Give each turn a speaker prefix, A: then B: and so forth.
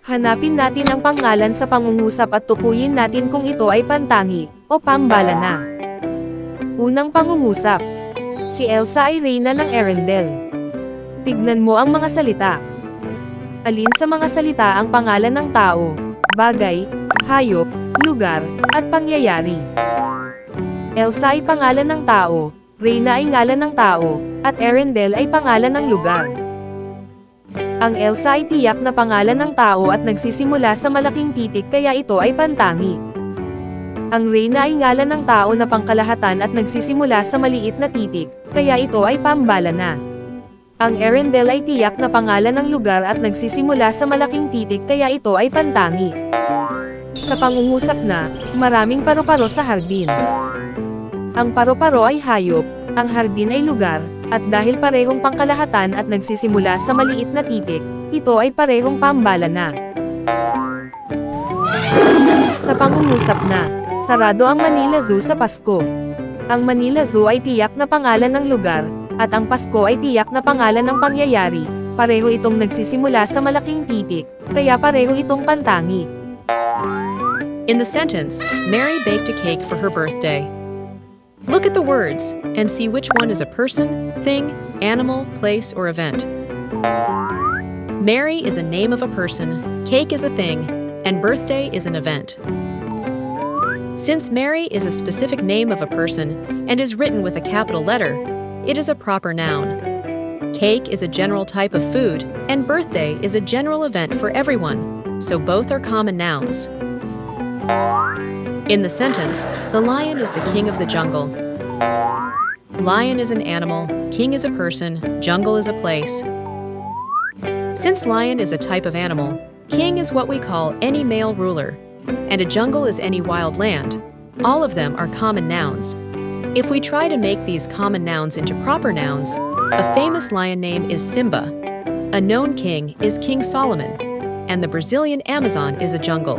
A: Hanapin natin ang pangalan sa pangungusap at tukuyin natin kung ito ay Pantangi o Pambalana. Unang pangungusap. Si Elsa ay reyna ng Arendelle. Tignan mo ang mga salita. Alin sa mga salita ang pangalan ng tao, bagay, hayop, lugar, at pangyayari? Elsa ay pangalan ng tao, reyna ay ngalan ng tao, at Arendelle ay pangalan ng lugar. Ang Elsa ay tiyak na pangalan ng tao at nagsisimula sa malaking titik kaya ito ay Pantangi. Ang reyna ay ngalan ng tao na pangkalahatan at nagsisimula sa maliit na titik, kaya ito ay Pambalana. Ang Arendelle ay tiyak na pangalan ng lugar at nagsisimula sa malaking titik kaya ito ay Pantangi. Sa pangungusap na, maraming paru-paro sa hardin. Ang paru-paro ay hayop, ang hardin ay lugar, at dahil parehong pangkalahatan at nagsisimula sa maliit na titik, ito ay parehong Pambalana. Sa pangungusap na, sarado ang Manila Zoo sa Pasko. Ang Manila Zoo ay tiyak na pangalan ng lugar, at ang Pasko ay tiyak na pangalan ng pangyayari, pareho itong nagsisimula sa malaking titik, kaya pareho itong Pantangi.
B: In the sentence, Mary baked a cake for her birthday. Look at the words, and see which one is a person, thing, animal, place, or event. Mary is a name of a person, cake is a thing, and birthday is an event. Since Mary is a specific name of a person, and is written with a capital letter, it is a proper noun. Cake is a general type of food, and birthday is a general event for everyone, so both are common nouns. In the sentence, the lion is the king of the jungle. Lion is an animal, king is a person, jungle is a place. Since lion is a type of animal, king is what we call any male ruler, and a jungle is any wild land. All of them are common nouns. If we try to make these common nouns into proper nouns, a famous lion name is Simba, a known king is King Solomon, and the Brazilian Amazon is a jungle.